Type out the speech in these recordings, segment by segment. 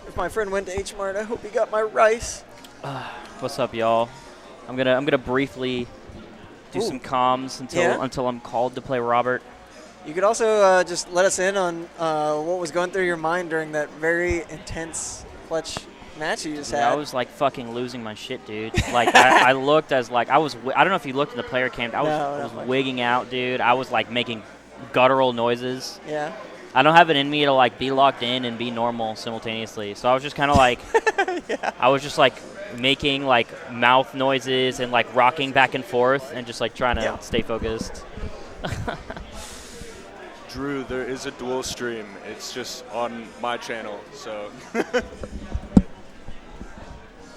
If my friend went to H Mart, I hope he got my rice. What's up, y'all? I'm gonna briefly do some comms until I'm called to play Robert. You could also just let us in on what was going through your mind during that very intense clutch match you just had. I was like fucking losing my shit, dude. Like I looked as like I don't know if you looked in the player cam. I was wigging out, dude. I was like making guttural noises. Yeah. I don't have it in me to like be locked in and be normal simultaneously. So I was just kind of like, I was just like making like mouth noises and like rocking back and forth and just like trying to stay focused. Drew, there is a dual stream. It's just on my channel, so.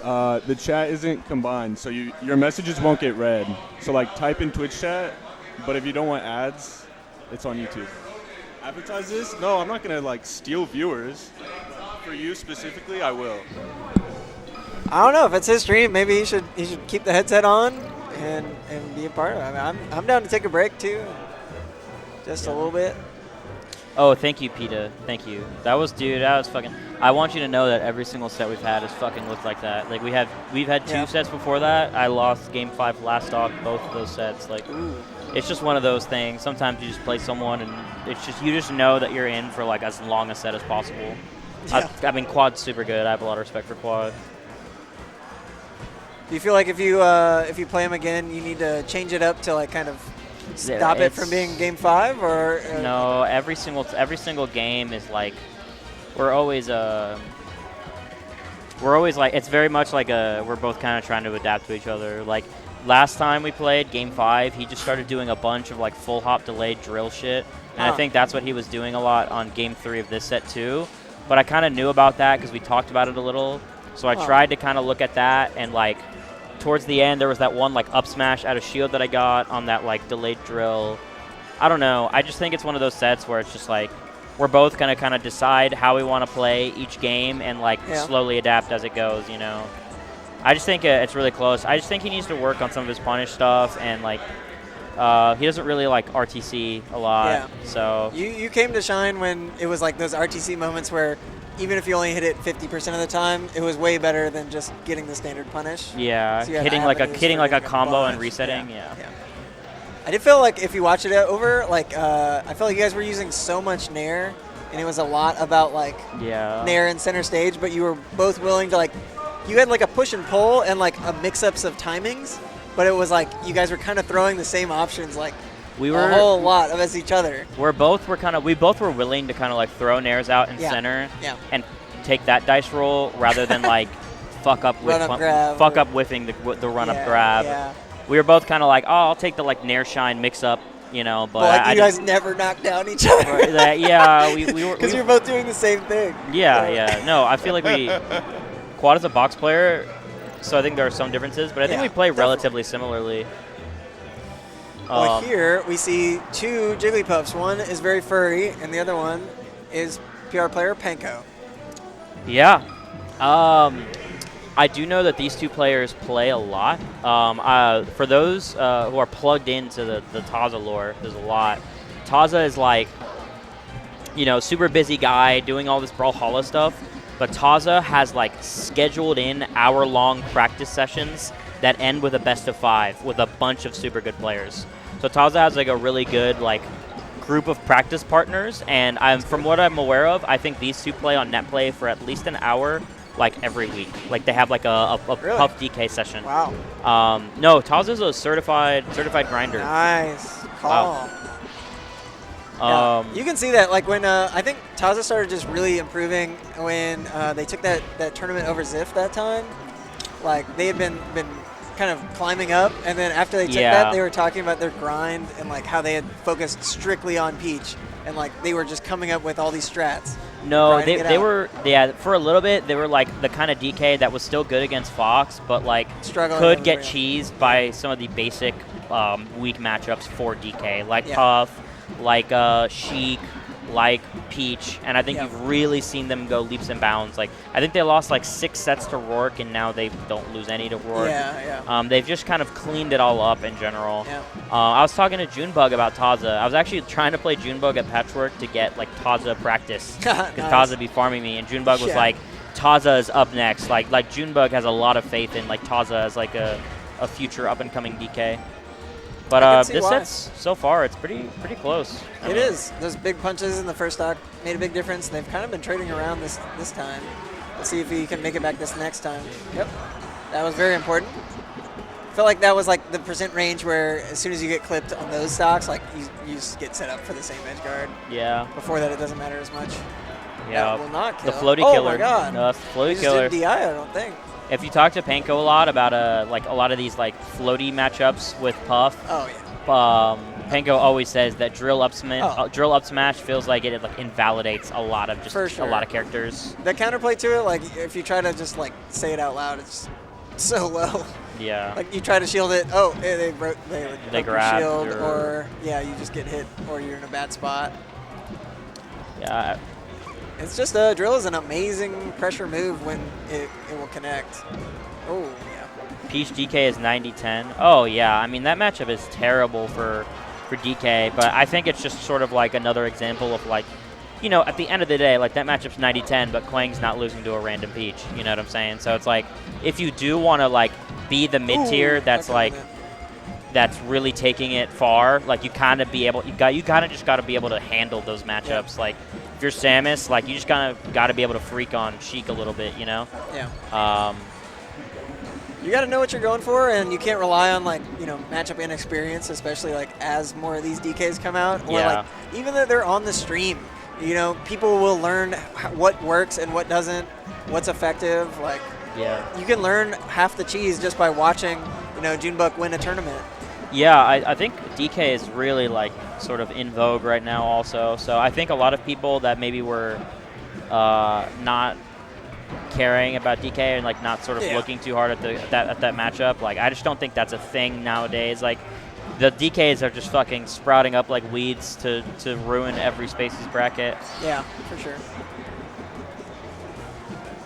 The chat isn't combined, so your messages won't get read. So like type in Twitch chat, but if you don't want ads, it's on YouTube. Advertise this? No, I'm not gonna like steal viewers. For you specifically, I will. I don't know if it's his stream. Maybe he should keep the headset on and be a part of it. I mean, I'm down to take a break too, just a little bit. Oh, thank you, PETA. Thank you. That was fucking. I want you to know that every single set we've had has fucking looked like that. Like we've had two sets before that. I lost Game 5 last stock, both of those sets. Like. Ooh. It's just one of those things. Sometimes you just play someone, and you just know that you're in for like as long a set as possible. Yeah. I mean, Quad's super good. I have a lot of respect for Quad. Do you feel like if you play him again, you need to change it up to like kind of stop it from being Game 5, or? No, every single game is like we're always like it's very much like we're both kind of trying to adapt to each other. Like. Last time we played, Game 5, he just started doing a bunch of like full hop delayed drill shit. And I think that's what he was doing a lot on Game 3 of this set too. But I kind of knew about that because we talked about it a little. So I tried to kind of look at that, and like towards the end there was that one like up smash out of shield that I got on that like delayed drill. I don't know. I just think it's one of those sets where it's just like we're both going to kind of decide how we want to play each game and like slowly adapt as it goes, you know. I just think it's really close. I just think he needs to work on some of his punish stuff, and like he doesn't really like RTC a lot. Yeah. So you came to shine when it was like those RTC moments where even if you only hit it 50% of the time, it was way better than just getting the standard punish. Yeah, so hitting like a combo and resetting. Yeah. I did feel like if you watch it over, like I felt like you guys were using so much Nair, and it was a lot about like Nair and center stage, but you were both willing to like. You had like a push and pull and like a mix-ups of timings, but it was like you guys were kind of throwing the same options like a whole lot of as each other. We both were willing to kind of like throw Nairs out in center and take that dice roll rather than like fuck up whiffing the run-up grab. Yeah. We were both kind of like, I'll take the like Nair shine mix-up. You know, but like you guys never knocked down each other. We were because you're both doing the same thing. Yeah. No, I feel like Quad is a box player, so I think there are some differences, but I think we play relatively similarly. Well, here we see two Jigglypuffs. One is very furry, and the other one is PR player Panko. Yeah. I do know that these two players play a lot. For those who are plugged into the Taza lore, there's a lot. Taza is like, super busy guy doing all this Brawlhalla stuff. But Taza has like scheduled in hour-long practice sessions that end with a best of 5 with a bunch of super good players. So Taza has like a really good like group of practice partners, and from what I'm aware of, I think these two play on net play for at least an hour like every week. Like they have like a really? Puff DK session. Wow. No, Taza's a certified grinder. Nice call. Wow. You can see that, like when I think Taza started just really improving when they took that tournament over Ziff that time. Like they had been kind of climbing up, and then after they took that, they were talking about their grind and like how they had focused strictly on Peach, and like they were just coming up with all these strats. No, they were for a little bit they were like the kind of DK that was still good against Fox, but like could get cheesed by some of the basic weak matchups for DK, like Puff. Like Sheik, like Peach, and I think you've really seen them go leaps and bounds. Like, I think they lost like 6 sets to Rourke, and now they don't lose any to Rourke. They've just kind of cleaned it all up in general. I was talking to Junebug about Taza. I was actually trying to play Junebug at Patchwork to get like Taza practice, because Taza be farming me, and Junebug was like, Taza is up next. Like Junebug has a lot of faith in like Taza as like a future up and coming DK. But this set's so far, it's pretty close. It is. Those big punches in the first stock made a big difference. They've kind of been trading around this time. Let's see if he can make it back this next time. Yep, that was very important. I feel like that was like the percent range where as soon as you get clipped on those stocks, like you just get set up for the same edge guard. Yeah. Before that, it doesn't matter as much. Yeah. That will not kill. The floaty killer. Oh my god. No, that's the floaty killer. He just didn't DI, I don't think. If you talk to Panko a lot about like a lot of these like floaty matchups with Puff, Panko always says that drill up smash feels like it like invalidates a lot of a lot of characters. The counterplay to it, like if you try to just like say it out loud, it's so low. Yeah. Like you try to shield it, they grab shield, or you just get hit, or you're in a bad spot. Yeah. It's just drill is an amazing pressure move when it will connect. Oh, yeah. Peach DK is 90-10. Oh, yeah. I mean, that matchup is terrible for DK, but I think it's just sort of like another example of like, you know, at the end of the day, like that matchup's 90-10, but Quang's not losing to a random Peach. You know what I'm saying? So it's like, if you do want to like be the mid tier that's like, that's really taking it far, like you kind of just got to be able to handle those matchups. Like, if you're Samus, like you just got to be able to freak on Sheik a little bit, you know? Yeah. You got to know what you're going for, and you can't rely on like, you know, matchup inexperience, especially like as more of these DKs come out, or like even though they're on the stream, you know, people will learn what works and what doesn't, what's effective. Like, you can learn half the cheese just by watching, you know, Junebug win a tournament. Yeah, I think DK is really like sort of in vogue right now also. So I think a lot of people that maybe were not caring about DK and like not sort of looking too hard at that matchup, like I just don't think that's a thing nowadays. Like the DKs are just fucking sprouting up like weeds to ruin every Spaces bracket. Yeah, for sure.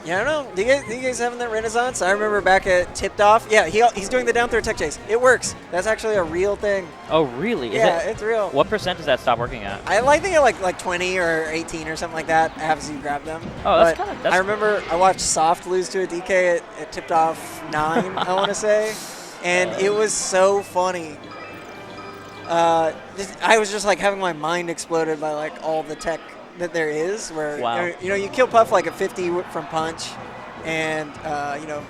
Yeah, I don't know. Do you guys having that renaissance? I remember back at Tipped Off. Yeah, he's doing the down throw tech chase. It works. That's actually a real thing. Oh, really? It's real. What percent does that stop working at? I think at like 20 or 18 or something like that as you grab them. Oh, that's kind of... I remember I watched Soft lose to a DK at Tipped Off 9, I want to say, and it was so funny. I was just like having my mind exploded by like all the tech that there is, where you know you kill Puff like a 50 from punch, and you know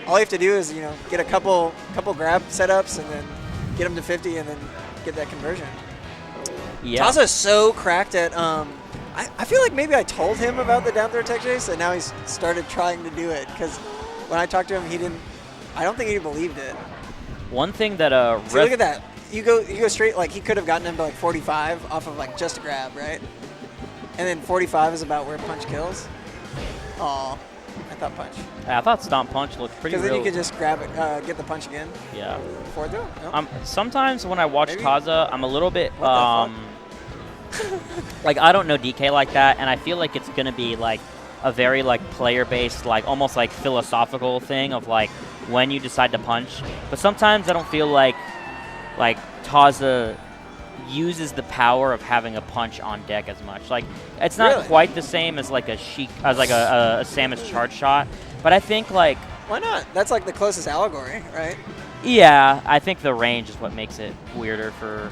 all you have to do is you know get a couple grab setups and then get him to 50 and then get that conversion. Yeah, Taza's so cracked at. I feel like maybe I told him about the down throw tech chase, and now he's started trying to do it because when I talked to him, he didn't. I don't think he believed it. One thing that See, look at that. You go straight, like he could have gotten him to like 45 off of like just a grab, right? And then 45 is about where punch kills. Aw, I thought punch. I thought stomp punch looked pretty real. Because then you could just grab it, get the punch again. Yeah. Forward throw? No. Sometimes when I watch Taza, I'm a little bit like I don't know DK like that, and I feel like it's gonna be like a very like player-based, like almost like philosophical thing of like when you decide to punch. But sometimes I don't feel like Taza uses the power of having a punch on deck as much. Like it's not quite the same as like a Sheik, as like a Samus charge shot, but I think like why not? That's like the closest allegory, right? Yeah, I think the range is what makes it weirder for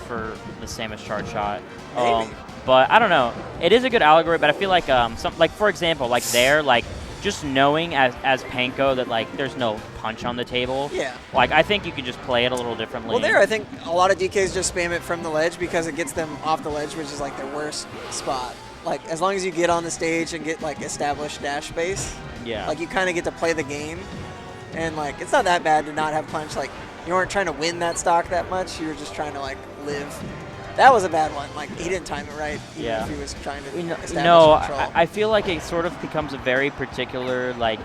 the Samus charge shot. Maybe. But I don't know. It is a good allegory, but I feel like like for example, like there, like just knowing as Panko that like there's no punch on the table. Yeah. Like I think you could just play it a little differently. Well, there I think a lot of DKs just spam it from the ledge because it gets them off the ledge, which is like their worst spot. Like as long as you get on the stage and get like established dash space. Yeah. Like you kind of get to play the game, and like it's not that bad to not have punch. Like you weren't trying to win that stock that much. You were just trying to like live. That was a bad one. Like he didn't time it right. Even if he was trying to establish control. I feel like it sort of becomes a very particular like.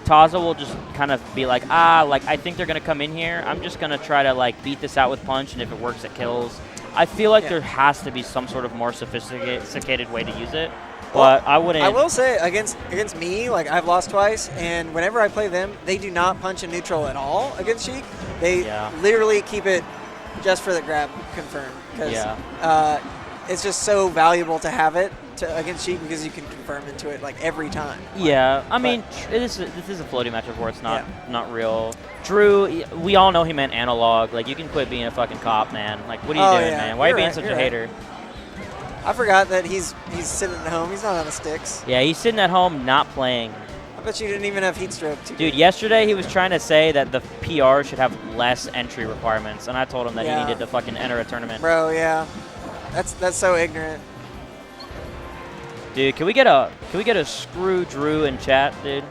Taza will just kind of be like, like I think they're gonna come in here. I'm just gonna try to like beat this out with punch, and if it works, it kills. I feel like there has to be some sort of more sophisticated way to use it. But I wouldn't. I will say against me, like I've lost twice, and whenever I play them, they do not punch in neutral at all against Sheik. They literally keep it just for the grab confirm because it's just so valuable to have it against Sheik because you can confirm into it like every time. Yeah, I mean, this is a floating matchup where it's not real. Drew, we all know he meant analog. Like, you can quit being a fucking cop, man. Like, what are you doing, man? Why are you being such a hater? I forgot that he's sitting at home. He's not on the sticks. Yeah, he's sitting at home not playing. I bet you didn't even have heat stroke. Dude, yesterday he was trying to say that the PR should have less entry requirements, and I told him that he needed to fucking enter a tournament. Bro, yeah. That's so ignorant. Dude, can we get a screw Drew in chat, dude?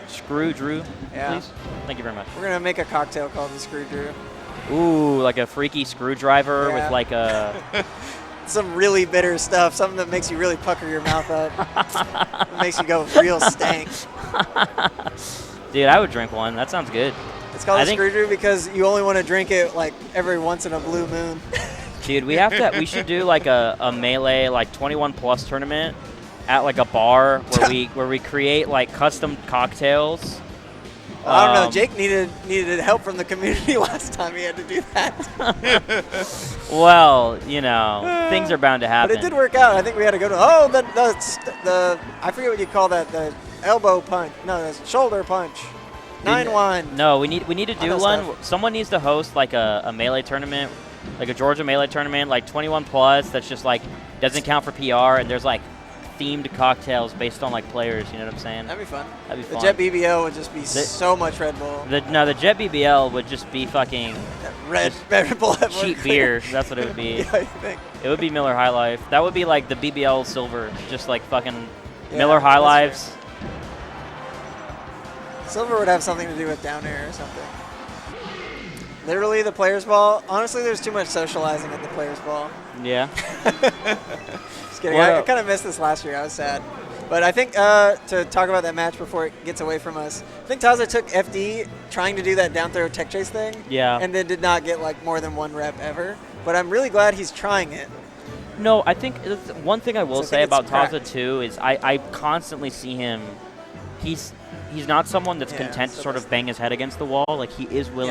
Screw Drew, please? Thank you very much. We're going to make a cocktail called the Screw Drew. Ooh, like a freaky screwdriver with like a... Some really bitter stuff, something that makes you really pucker your mouth up. It makes you go real stank. Dude, I would drink one. That sounds good. It's called a Screw Drew because you only want to drink it like every once in a blue moon. Dude, we should do like a Melee like 21 plus tournament at like a bar where we create like custom cocktails. I don't know. Jake needed help from the community last time he had to do that. Well, you know, things are bound to happen. But it did work out. I think we had to go to the I forget what you call that, the elbow punch. No, the shoulder punch. 9-1. No, we need to do one. Someone needs to host like a Melee tournament, like a Georgia Melee tournament, like 21 plus. That's just like doesn't count for PR, and there's like themed cocktails based on like players. You know what I'm saying? That'd be fun. That'd be fun. The Jet BBL would just be so much Red Bull. The Jet BBL would just be fucking Red Bull. Cheap beer. That's what it would be. Yeah, you think? It would be Miller High Life. That would be like the BBL Silver, just like fucking Miller High Lives. Silver would have something to do with down air or something. Literally, the Players Ball. Honestly, there's too much socializing at the Players Ball. Yeah. Just kidding. I kind of missed this last year. I was sad. But I think to talk about that match before it gets away from us, I think Taza took FD trying to do that down throw tech chase thing. Yeah. And then did not get like more than one rep ever. But I'm really glad he's trying it. No, I think one thing I will say about Taza too is I constantly see him. He's not someone that's content to sort of bang his head against the wall. Like, he is willing